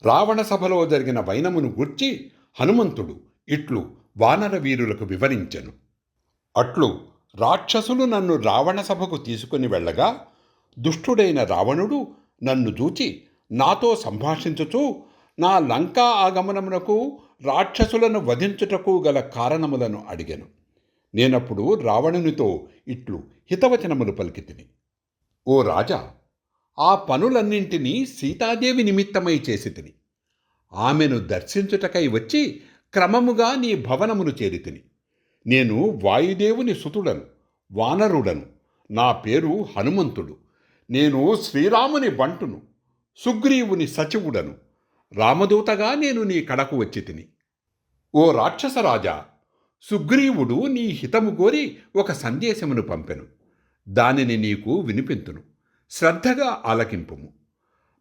రావణ సభలో జరిగిన వైనమును గూర్చి హనుమంతుడు ఇట్లు వానర వీరులకు వివరించెను. అట్లు రాక్షసులు నన్ను రావణ సభకు తీసుకుని వెళ్ళగా దుష్టుడైన రావణుడు నన్ను చూచి నాతో సంభాషించుచూ నా లంకా ఆగమనమునకు రాక్షసులను వధించుటకు గల కారణములను అడిగెను. నేనప్పుడు రావణునితో ఇట్లు హితవచనములు పలికితిని. ఓ రాజా, ఆ పనులన్నింటినీ సీతాదేవి నిమిత్తమై చేసి తిని. ఆమెను దర్శించుటకై వచ్చి క్రమముగా నీ భవనమును చేరితిని. నేను వాయుదేవుని సుతుడను, వానరుడను. నా పేరు హనుమంతుడు. నేను శ్రీరాముని బంటును, సుగ్రీవుని సచివుడను. రామదూతగా నేను నీ కడకు వచ్చి తిని. ఓ రాక్షసరాజా, సుగ్రీవుడు నీ హితము కోరి ఒక సందేశమును పంపెను. దానిని నీకు వినిపింతును, శ్రద్ధగా ఆలకింపుము.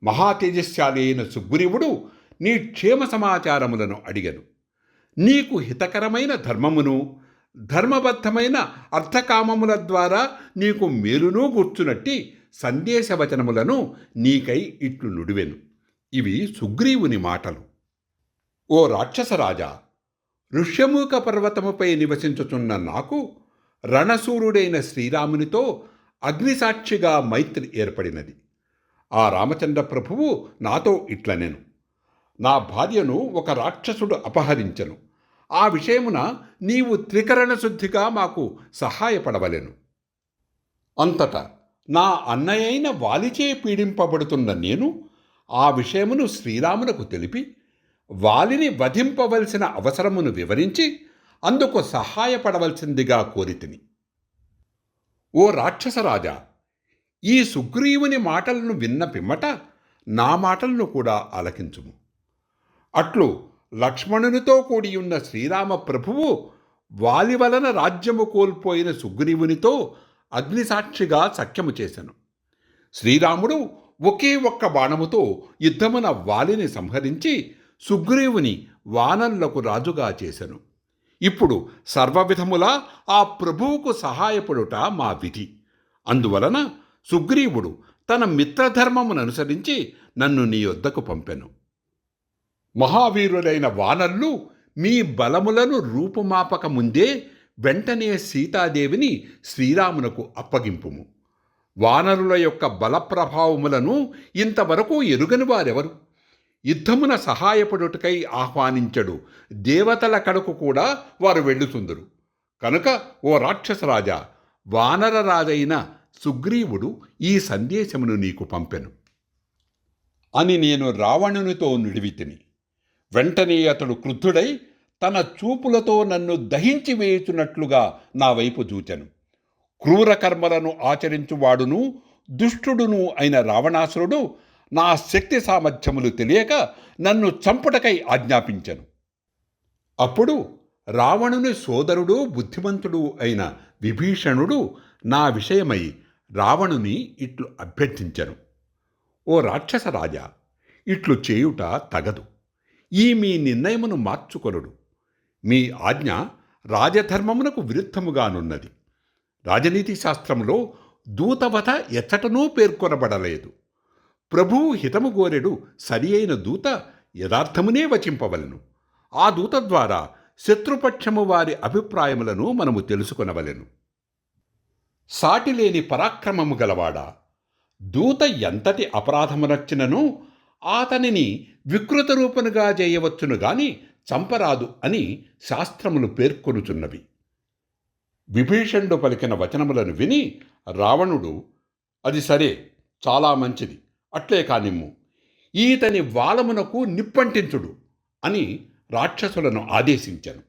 మహాతేజస్శాలి అయిన సుగ్రీవుడు నీ క్షేమ సమాచారములను అడిగను. నీకు హితకరమైన ధర్మమును, ధర్మబద్ధమైన అర్థకామముల ద్వారా నీకు మేలును గూర్చునట్టి సందేశవచనములను నీకై ఇట్లు నుడివెను. ఇవి సుగ్రీవుని మాటలు. ఓ రాక్షసరాజా, ఋష్యమూక పర్వతముపై నివసించుచున్న నాకు రణశూరుడైన శ్రీరామునితో అగ్నిసాక్షిగా మైత్రి ఏర్పడినది. ఆ రామచంద్ర ప్రభువు నాతో ఇట్లనెను. నా భార్యను ఒక రాక్షసుడు అపహరించెను. ఆ విషయమున నీవు త్రికరణ శుద్ధిగా మాకు సహాయపడవలెను. అంతటా నా అన్నయ్యైన వాలిచే పీడింపబడుతున్న నేను ఆ విషయమును శ్రీరామునకు తెలిపి వాలిని వధింపవలసిన అవసరమును వివరించి అందుకు సహాయపడవలసిందిగా కోరితిని. ఓ రాక్షసరాజా, ఈ సుగ్రీవుని మాటలను విన్న పిమ్మట నా మాటలను కూడా ఆలకించుము. అట్లు లక్ష్మణునితో కూడియున్న శ్రీరామ ప్రభువు వాలి వలన రాజ్యము కోల్పోయిన సుగ్రీవునితో అగ్నిసాక్షిగా సఖ్యము చేశను. శ్రీరాముడు ఒకే ఒక్క బాణముతో యుద్ధమున వాలిని సంహరించి సుగ్రీవుని వానరులకు రాజుగా చేశను. ఇప్పుడు సర్వవిధములా ఆ ప్రభువుకు సహాయపడుట మా విధి. అందువలన సుగ్రీవుడు తన మిత్రధర్మమును అనుసరించి నన్ను నీ యొద్దకు పంపెను. మహావీరులైన వానరులు మీ బలములను రూపుమాపక ముందే వెంటనే సీతాదేవిని శ్రీరామునకు అప్పగింపుము. వానరుల యొక్క బలప్రభావములను ఇంతవరకు ఎరుగని వారెవరు? యుద్ధమున సహాయపడుటకై ఆహ్వానించడు దేవతల కడకు కూడా వారు వెళ్ళుతుందరు. కనుక ఓ రాక్షసరాజా, వానరరాజైన సుగ్రీవుడు ఈ సందేశమును నీకు పంపెను అని నేను రావణునితో నిడివితిని. వెంటనే అతడు క్రుద్ధుడై తన చూపులతో నన్ను దహించి వేయుచున్నట్లుగా నా వైపు చూచెను. క్రూర కర్మలను ఆచరించువాడును దుష్టుడును అయిన రావణాసురుడు నా శక్తి సామర్థ్యములు తెలియక నన్ను చంపుటకై ఆజ్ఞాపించెను. అప్పుడు రావణుని సోదరుడు బుద్ధిమంతుడు అయిన విభీషణుడు నా విషయమై రావణుని ఇట్లు అభ్యర్థించెను. ఓ రాక్షసరాజా, ఇట్లు చేయుట తగదు. ఈ మీ నిర్ణయమును మార్చుకొనుడు. మీ ఆజ్ఞ రాజధర్మమునకు విరుద్ధముగానున్నది. రాజనీతి శాస్త్రములో దూతవధ ఎచ్చటనూ పేర్కొనబడలేదు. ప్రభువు హితము గోరెడు సరి అయిన దూత యథార్థమునే వచింపవలెను. ఆ దూత ద్వారా శత్రుపక్షము వారి అభిప్రాయములను మనము తెలుసుకొనవలెను. సాటిలేని పరాక్రమము గలవాడా, దూత ఎంతటి అపరాధమునచ్చినను అతనిని వికృత రూపముగా చేయవచ్చును గాని చంపరాదు అని శాస్త్రములు పేర్కొనుచున్నవి. విభీషణుడు పలికిన వచనములను విని రావణుడు, అది సరే, చాలా మంచిది, అట్లే కానిమ్ము, ఈతని వాలమునకు నిప్పంటించుడు అని రాక్షసులను ఆదేశించెను.